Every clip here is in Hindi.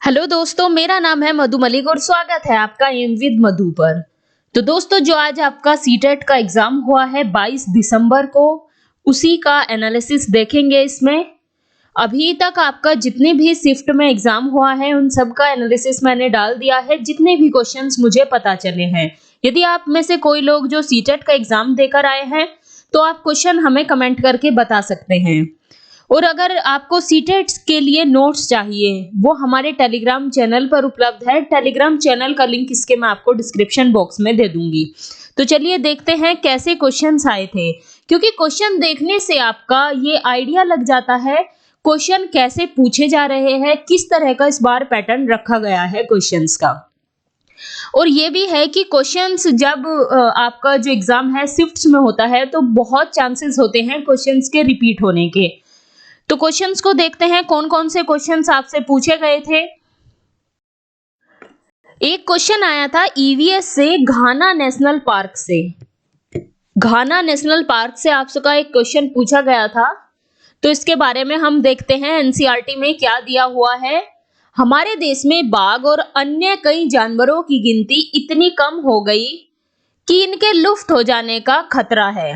हेलो दोस्तों, मेरा नाम है मधु मलिक और स्वागत है आपका एम विद मधु पर। तो दोस्तों, जो आज आपका सीटेट का एग्जाम हुआ है 22 दिसंबर को, उसी का एनालिसिस देखेंगे इसमें। अभी तक आपका जितने भी शिफ्ट में एग्जाम हुआ है उन सब का एनालिसिस मैंने डाल दिया है, जितने भी क्वेश्चंस मुझे पता चले हैं। यदि आप में से कोई लोग जो सीटेट का एग्जाम देकर आए हैं तो आप क्वेश्चन हमें कमेंट करके बता सकते हैं। और अगर आपको सीटेट के लिए नोट्स चाहिए, वो हमारे टेलीग्राम चैनल पर उपलब्ध है। टेलीग्राम चैनल का लिंक इसके मैं आपको डिस्क्रिप्शन बॉक्स में दे दूंगी। तो चलिए देखते हैं कैसे क्वेश्चंस आए थे, क्योंकि क्वेश्चन देखने से आपका ये आइडिया लग जाता है क्वेश्चन कैसे पूछे जा रहे हैं, किस तरह का इस बार पैटर्न रखा गया है क्वेश्चंस का। और ये भी है कि क्वेश्चंस जब आपका जो एग्जाम है शिफ्ट्स में होता है तो बहुत चांसेस होते हैं क्वेश्चंस के रिपीट होने के। तो क्वेश्चंस को देखते हैं कौन कौन से क्वेश्चंस आपसे पूछे गए थे। एक क्वेश्चन आया था ईवीएस से घाना नेशनल पार्क से। घाना नेशनल पार्क से आपका एक क्वेश्चन पूछा गया था, तो इसके बारे में हम देखते हैं एनसीईआरटी में क्या दिया हुआ है। हमारे देश में बाघ और अन्य कई जानवरों की गिनती इतनी कम हो गई कि इनके लुप्त हो जाने का खतरा है।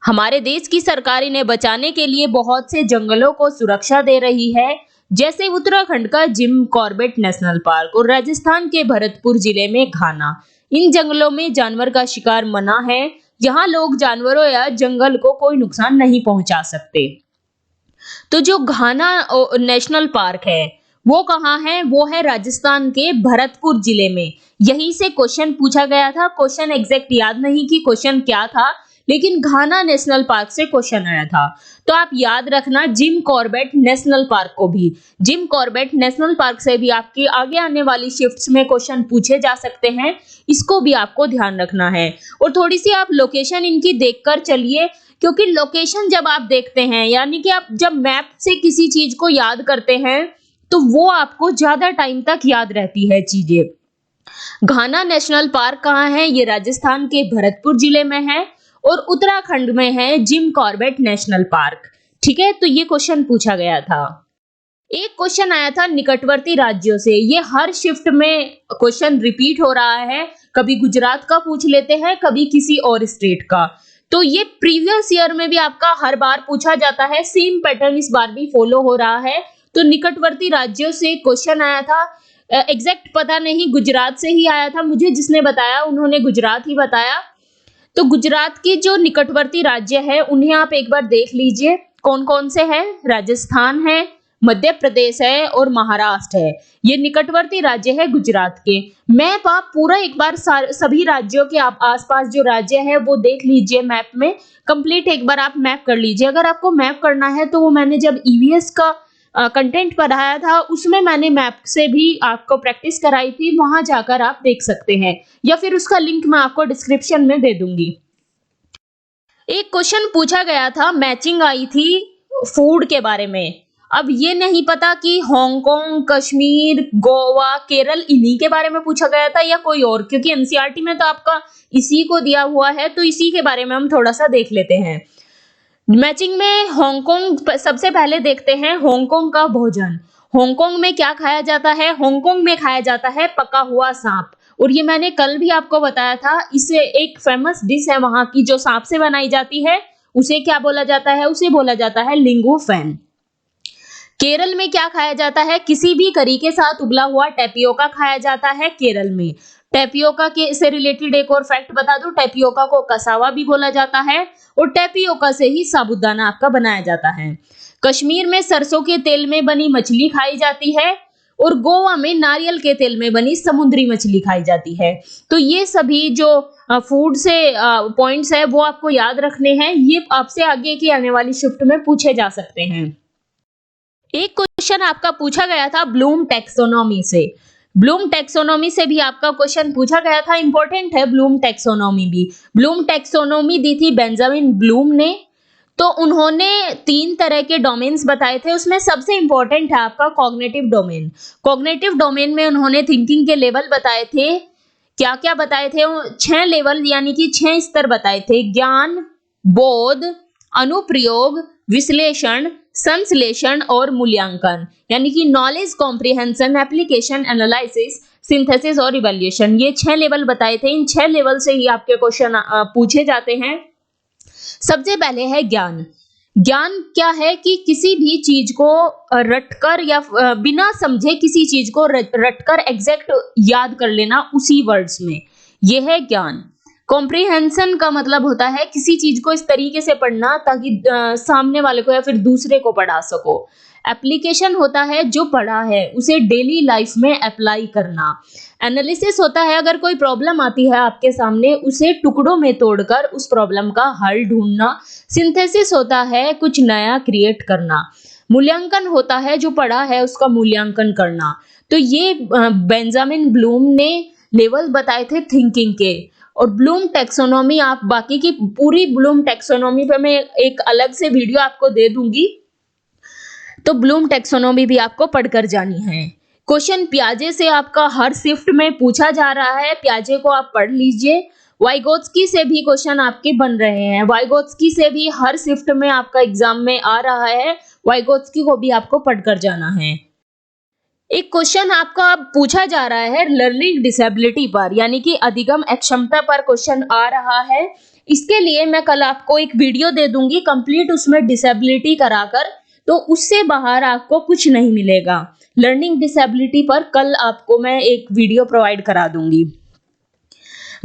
हमारे देश की सरकार इन्हें बचाने के लिए बहुत से जंगलों को सुरक्षा दे रही है, जैसे उत्तराखंड का जिम कॉर्बेट नेशनल पार्क और राजस्थान के भरतपुर जिले में घाना। इन जंगलों में जानवर का शिकार मना है। यहाँ लोग जानवरों या जंगल को कोई नुकसान नहीं पहुंचा सकते। तो जो घाना नेशनल पार्क है वो कहाँ है? वो है राजस्थान के भरतपुर जिले में। यहीं से क्वेश्चन पूछा गया था। क्वेश्चन एग्जैक्ट याद नहीं कि क्वेश्चन क्या था, लेकिन घाना नेशनल पार्क से क्वेश्चन आया था। तो आप याद रखना जिम कॉर्बेट नेशनल पार्क को भी। जिम कॉर्बेट नेशनल पार्क से भी आपकी आगे आने वाली शिफ्ट्स में क्वेश्चन पूछे जा सकते हैं, इसको भी आपको ध्यान रखना है। और थोड़ी सी आप लोकेशन इनकी देखकर चलिए, क्योंकि लोकेशन जब आप देखते हैं, यानी कि आप जब मैप से किसी चीज को याद करते हैं तो वो आपको ज्यादा टाइम तक याद रहती है चीजें। घाना नेशनल पार्क कहाँ है? ये राजस्थान के भरतपुर जिले में है और उत्तराखंड में है जिम कॉर्बेट नेशनल पार्क। ठीक है, तो ये क्वेश्चन पूछा गया था। एक क्वेश्चन आया था निकटवर्ती राज्यों से। ये हर शिफ्ट में क्वेश्चन रिपीट हो रहा है। कभी गुजरात का पूछ लेते हैं, कभी किसी और स्टेट का। तो ये प्रीवियस ईयर में भी आपका हर बार पूछा जाता है। सेम पैटर्न इस बार भी फॉलो हो रहा है। तो निकटवर्ती राज्यों से क्वेश्चन आया था। एग्जैक्ट पता नहीं, गुजरात से ही आया था। मुझे जिसने बताया उन्होंने गुजरात ही बताया। तो गुजरात के जो निकटवर्ती राज्य है उन्हें आप एक बार देख लीजिए कौन कौन से हैं। राजस्थान है, मध्य प्रदेश है और महाराष्ट्र है। ये निकटवर्ती राज्य है गुजरात के। मैप आप पूरा एक बार सभी राज्यों के आप आसपास जो राज्य है वो देख लीजिए मैप में। कंप्लीट एक बार आप मैप कर लीजिए। अगर आपको मैप करना है तो वो मैंने जब ईवीएस का कंटेंट पढ़ाया था उसमें मैंने मैप से भी आपको प्रैक्टिस कराई थी, वहां जाकर आप देख सकते हैं, या फिर उसका लिंक मैं आपको डिस्क्रिप्शन में दे दूंगी। एक क्वेश्चन पूछा गया था, मैचिंग आई थी फूड के बारे में। अब ये नहीं पता कि हांगकांग, कश्मीर, गोवा, केरल इन्हीं के बारे में पूछा गया था या कोई और, क्योंकि एनसीईआरटी में तो आपका इसी को दिया हुआ है। तो इसी के बारे में हम थोड़ा सा देख लेते हैं। मैचिंग में हांगकांग सबसे पहले देखते हैं। हांगकांग का भोजन, हांगकांग में क्या खाया जाता है? हांगकांग में खाया जाता है पका हुआ सांप। और ये मैंने कल भी आपको बताया था। इसे एक फेमस डिश है वहां की जो सांप से बनाई जाती है, उसे क्या बोला जाता है? उसे बोला जाता है लिंगू फैन। केरल में क्या खाया जाता है? किसी भी करी के साथ उबला हुआ टेपियोका खाया जाता है केरल में। टेपियोका के से रिलेटेड एक और फैक्ट बता दूं, टेपियोका को कसावा भी बोला जाता है और टेपियोका से ही साबूदाना आपका बनाया जाता है। कश्मीर में सरसों के तेल में बनी मछली खाई जाती है और गोवा में नारियल के तेल में बनी समुद्री मछली खाई जाती है। तो ये सभी जो फूड से पॉइंट्स है वो आपको याद रखने हैं। ये आपसे आगे की आने वाली शिफ्ट में पूछे जा सकते हैं। एक क्वेश्चन आपका पूछा गया था ब्लूम टैक्सोनॉमी से। ब्लूम टैक्सोनॉमी से भी आपका क्वेश्चन पूछा गया था। इंपॉर्टेंट है ब्लूम टैक्सोनॉमी भी। ब्लूम टैक्सोनॉमी दी थी बेंजामिन ब्लूम ने। तो उन्होंने 3 तरह के डोमेन्स बताए थे, उसमें सबसे इंपॉर्टेंट है आपका कॉग्निटिव डोमेन। कॉग्निटिव डोमेन में उन्होंने थिंकिंग के लेवल बताए थे। क्या क्या बताए थे? 6 लेवल यानी कि 6 स्तर बताए थे। ज्ञान, बोध, अनुप्रयोग, विश्लेषण, संश्लेषण और मूल्यांकन, यानी कि knowledge comprehension, application, analysis, synthesis और इवैल्यूएशन। ये 6 लेवल बताए थे। इन 6 लेवल से ही आपके क्वेश्चन पूछे जाते हैं। सबसे पहले है ज्ञान। ज्ञान क्या है कि किसी भी चीज को रटकर या बिना समझे किसी चीज को रटकर एग्जैक्ट याद कर लेना उसी वर्ड्स में, यह है ज्ञान। कॉम्प्रिहेंशन का मतलब होता है किसी चीज को इस तरीके से पढ़ना ताकि सामने वाले को या फिर दूसरे को पढ़ा सको। एप्लीकेशन होता है जो पढ़ा है उसे डेली लाइफ में अप्लाई करना। एनालिसिस होता है अगर कोई प्रॉब्लम आती है आपके सामने उसे टुकड़ों में तोड़कर उस प्रॉब्लम का हल ढूंढना। सिंथेसिस होता है कुछ नया क्रिएट करना। मूल्यांकन होता है जो पढ़ा है उसका मूल्यांकन करना। तो ये बेंजामिन ब्लूम ने लेवल बताए थे थिंकिंग के। और ब्लूम टैक्सोनॉमी, आप बाकी की पूरी ब्लूम टैक्सोनॉमी पे मैं एक अलग से वीडियो आपको दे दूंगी, तो ब्लूम टैक्सोनॉमी भी आपको पढ़कर जानी है। क्वेश्चन पियाजे से आपका हर शिफ्ट में पूछा जा रहा है, पियाजे को आप पढ़ लीजिए। वाइगोत्स्की से भी क्वेश्चन आपके बन रहे हैं। वाइगोत्स्की से भी हर शिफ्ट में आपका एग्जाम में आ रहा है, वाइगोत्स्की को भी आपको पढ़कर जाना है। एक क्वेश्चन आपका पूछा जा रहा है लर्निंग डिसेबिलिटी पर, यानी कि अधिगम अक्षमता पर क्वेश्चन आ रहा है। इसके लिए मैं कल आपको एक वीडियो दे दूंगी कंप्लीट, उसमें डिसेबिलिटी कराकर, तो उससे बाहर आपको कुछ नहीं मिलेगा। लर्निंग डिसेबिलिटी पर कल आपको मैं एक वीडियो प्रोवाइड करा दूंगी।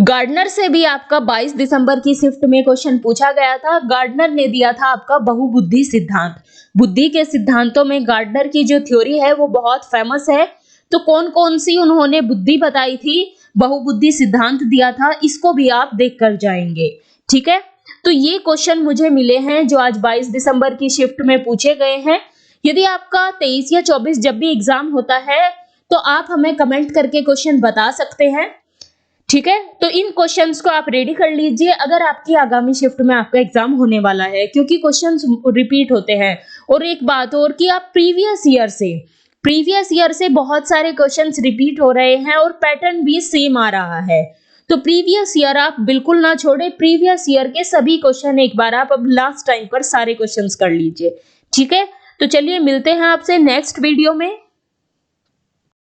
गार्डनर से भी आपका 22 दिसंबर की शिफ्ट में क्वेश्चन पूछा गया था। गार्डनर ने दिया था आपका बहुबुद्धि सिद्धांत। बुद्धि के सिद्धांतों में गार्डनर की जो थ्योरी है वो बहुत फेमस है। तो कौन कौन सी उन्होंने बुद्धि बताई थी, बहुबुद्धि सिद्धांत दिया था, इसको भी आप देख कर जाएंगे। ठीक है, तो ये क्वेश्चन मुझे मिले हैं जो आज 22 दिसंबर की शिफ्ट में पूछे गए हैं। यदि आपका 23 या 24 जब भी एग्जाम होता है तो आप हमें कमेंट करके क्वेश्चन बता सकते हैं। ठीक है, तो इन क्वेश्चंस को आप रेडी कर लीजिए अगर आपकी आगामी शिफ्ट में आपका एग्जाम होने वाला है, क्योंकि क्वेश्चंस रिपीट होते हैं। और एक बात और कि आप प्रीवियस ईयर से बहुत सारे क्वेश्चंस रिपीट हो रहे हैं और पैटर्न भी सेम आ रहा है। तो प्रीवियस ईयर आप बिल्कुल ना छोड़े, प्रीवियस ईयर के सभी क्वेश्चन एक बार आप अब लास्ट टाइम पर सारे क्वेश्चंस कर लीजिए। ठीक है, तो चलिए मिलते हैं आपसे नेक्स्ट वीडियो में।